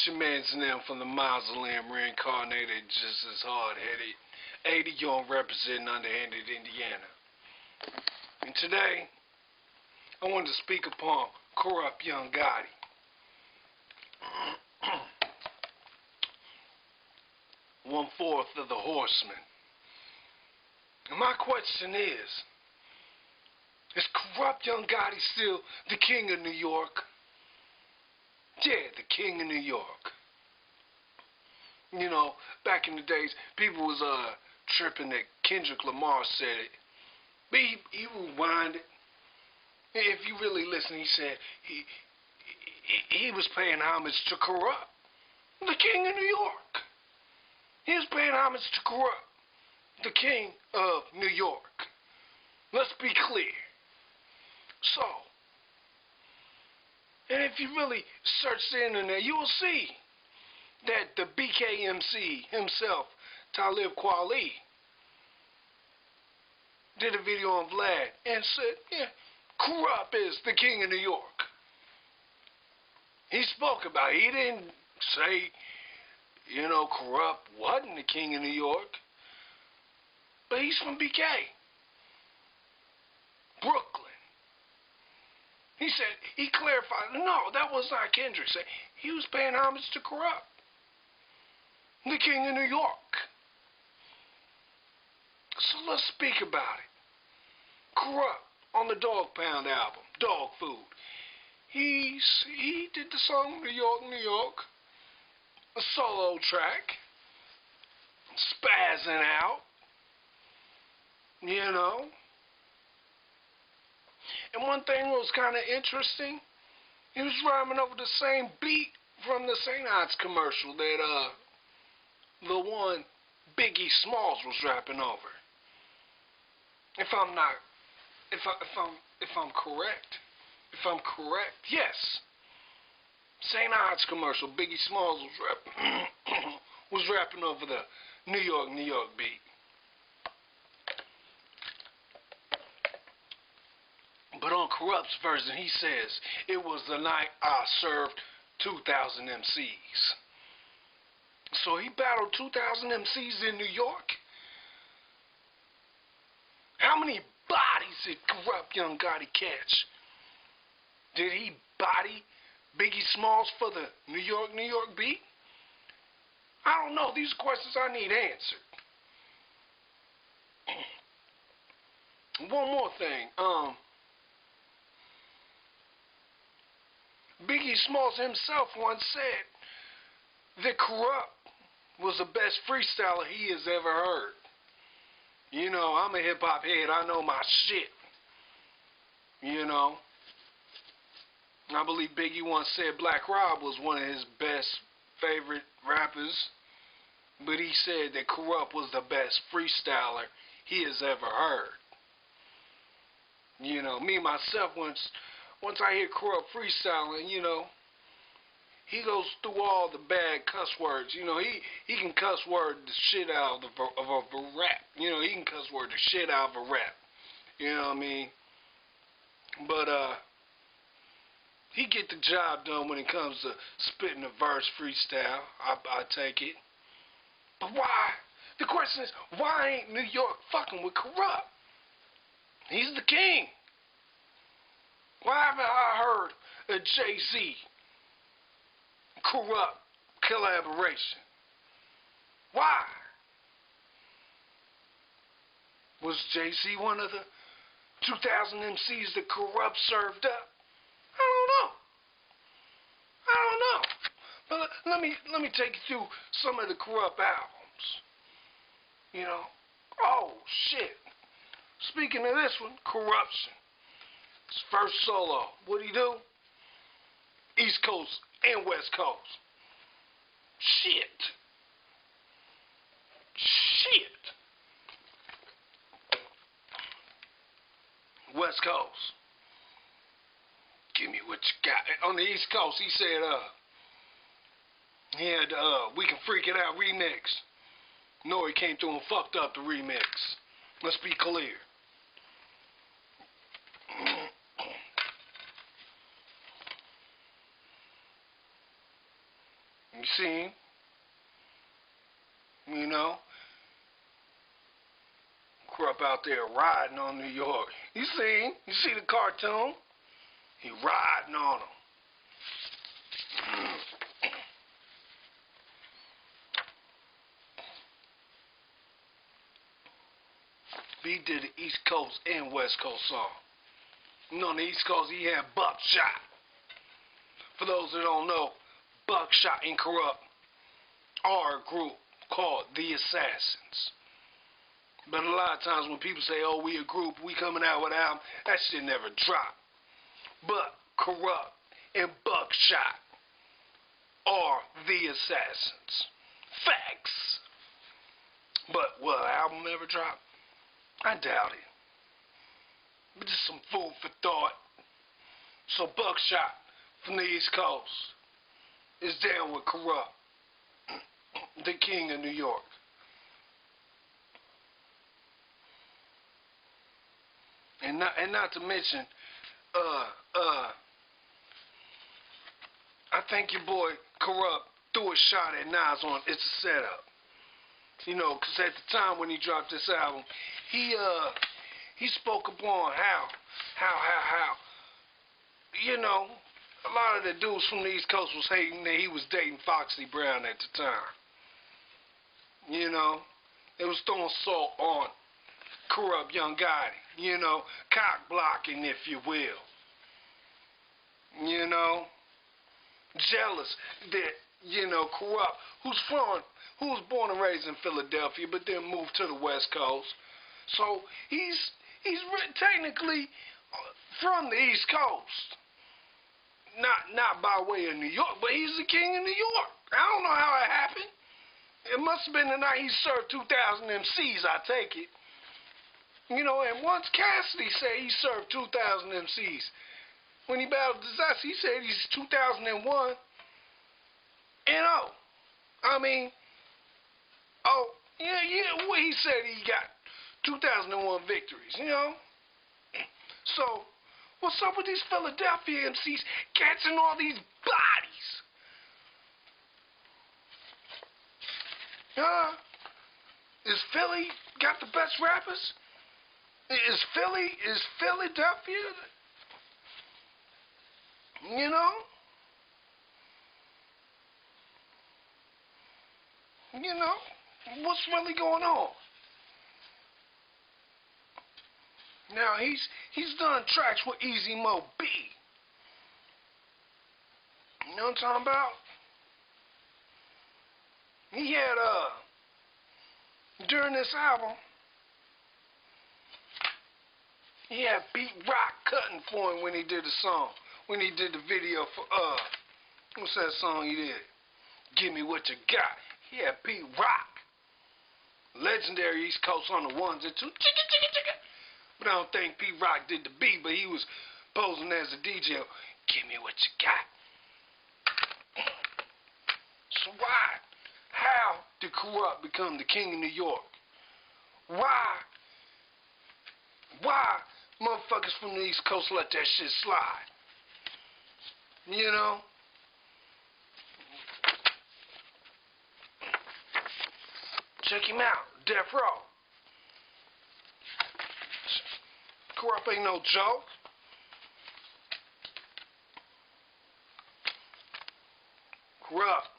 It's your man's name from the mausoleum, reincarnated, just as hard-headed. 80-year-old representing underhanded Indiana. And today, I wanted to speak upon Kurupt young Gotti. One-fourth of the horsemen. And my question is Kurupt young Gotti still the king of New York? Yeah, the king of New York. You know, back in the days, people was tripping that Kendrick Lamar said it. But he rewinded. If you really listen, he said he was paying homage to Kurupt, the king of New York. He was paying homage to Kurupt, the king of New York. Let's be clear. So, and if you really search the internet, you will see that the BKMC himself, Talib Kweli, did a video on Vlad and said, yeah, Kurupt is the king of New York. He spoke about it. He didn't say, Kurupt wasn't the king of New York. But he's from BK. Brooklyn. He said, he clarified, no, that was not Kendrick. He was paying homage to Kurupt, the king of New York. So let's speak about it. Kurupt on the Dog Pound album, Dog Food. He did the song New York, New York, a solo track, spazzing out, And one thing was kind of interesting, he was rhyming over the same beat from the St. Ides commercial that the one Biggie Smalls was rapping over. If I'm correct, yes. St. Ides commercial, Biggie Smalls was rapping over the New York, New York beat. But on Kurupt's version, he says, it was the night I served 2,000 MCs. So he battled 2,000 MCs in New York. How many bodies did Kurupt young Gotti catch? Did he body Biggie Smalls for the New York, New York beat? I don't know. These are questions I need answered. One more thing. Biggie Smalls himself once said that Kurupt was the best freestyler he has ever heard. I'm a hip-hop head. I know my shit. I believe Biggie once said Black Rob was one of his best favorite rappers. But he said that Kurupt was the best freestyler he has ever heard. Me, myself, once I hear Kurupt freestyling, he goes through all the bad cuss words. He can cuss word the shit out of a rap. He can cuss word the shit out of a rap. You know what I mean? But he get the job done when it comes to spitting a verse freestyle. I take it. But why? The question is, why ain't New York fucking with Kurupt? He's the king. Why haven't I heard a Jay-Z Kurupt collaboration? Why? Was Jay-Z one of the 2,000 MCs that Kurupt served up? I don't know. But let me take you through some of the Kurupt albums. Oh shit. Speaking of this one, Corruption. His first solo. What'd he do? East Coast and West Coast. Shit. West Coast. Give me what you got. On the East Coast, he said, he had We Can Freak It Out remix. Nori came through and fucked up the remix. Let's be clear. You see him? You know? Kurupt out there riding on New York. You see him? You see the cartoon? He riding on him. He did the East Coast and West Coast song. You know, on the East Coast, he had Buckshot. For those that don't know, Buckshot and Kurupt are a group called The Assassins. But a lot of times when people say, oh, we a group, we coming out with an album, that shit never dropped. But Kurupt and Buckshot are The Assassins. Facts. But will an album ever drop? I doubt it. But just some food for thought. So Buckshot from the East Coast is down with Kurupt, the king of New York. And not to mention, I think your boy Kurupt threw a shot at Nas on It's a Setup. You know, because at the time when he dropped this album, he spoke upon how, you know, a lot of the dudes from the East Coast was hating that he was dating Foxy Brown at the time. You know, it was throwing salt on Kurupt Young Gotti, you know, cock blocking, if you will. You know, jealous that, you know, Kurupt, who was born and raised in Philadelphia, but then moved to the West Coast. So he's technically from the East Coast. Not by way of New York, but he's the king of New York. I don't know how it happened. It must have been the night he served 2,000 MCs, I take it. You know, and once Cassidy said he served 2,000 MCs. When he battled Disaster, he said he's 2001 and oh. I mean, oh, yeah, well, he said he got 2001 victories, you know? So, what's up with these Philadelphia MCs catching all these bodies? Is Philly got the best rappers? Is Philadelphia, you know? You know, what's really going on? Now, he's done tracks with Easy Mo B. You know what I'm talking about? He had, during this album, he had Pete Rock cutting for him when he did the song. When he did the video for, what's that song he did? Give Me What You Got. He had Pete Rock. Legendary East Coast on the ones and two. Chicka, chicka, chicka. But I don't think Pete Rock did the beat, but he was posing as a DJ. Give me what you got. So why? How did Kurupt become the king of New York? Why motherfuckers from the East Coast let that shit slide? You know? Check him out, Death Row. Kurupt ain't no joke. Kurupt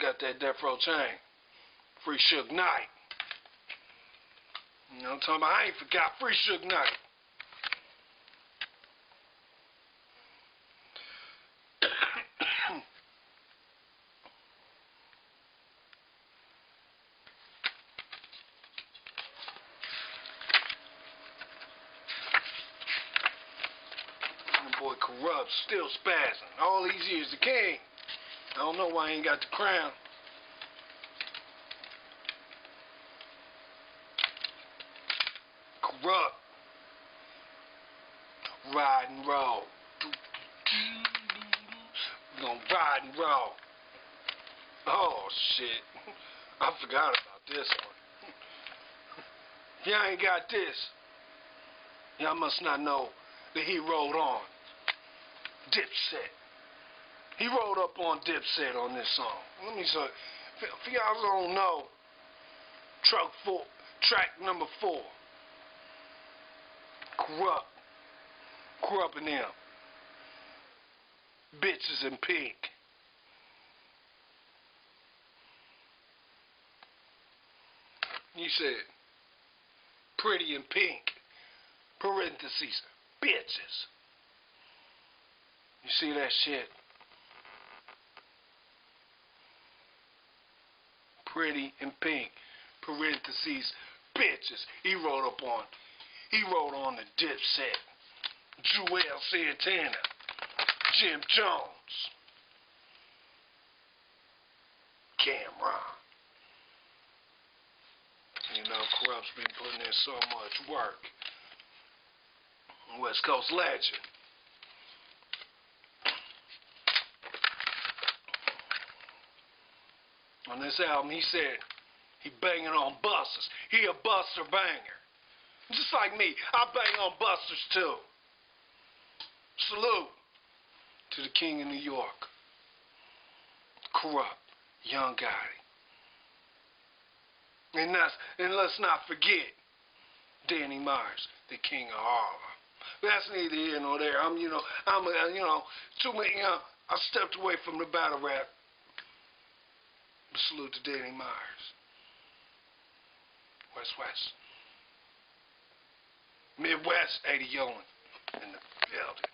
got that Death Row chain. Free Suge Knight. You know what I'm talking about? I ain't forgot Free Suge Knight. Boy Kurupt, still spazzing. All these years, the king. I don't know why he ain't got the crown. Kurupt. Ride and roll. We gonna ride and roll. Oh, shit. I forgot about this one. Y'all ain't got this. Y'all must not know that he rode on. Dipset. He rolled up on Dipset on this song. Let me say, for y'all don't know, track number 4. Kurupt and them. Bitches in pink. You said, pretty in pink. Parentheses, bitches. You see that shit? Pretty in pink. Parentheses, bitches. He wrote on the Dipset. Joel Santana. Jim Jones. Cameron. You know, Kurupt's been putting in so much work. West Coast legend. On this album, he said he banging on busters. He a buster banger. Just like me, I bang on busters too. Salute to the King of New York. Kurupt, Young Gotti. And let's not forget Danny Myers, the King of Harlem. That's neither here nor there. I stepped away from the battle rap. Salute to Danny Myers. West. Midwest, 80 Yolan in the building.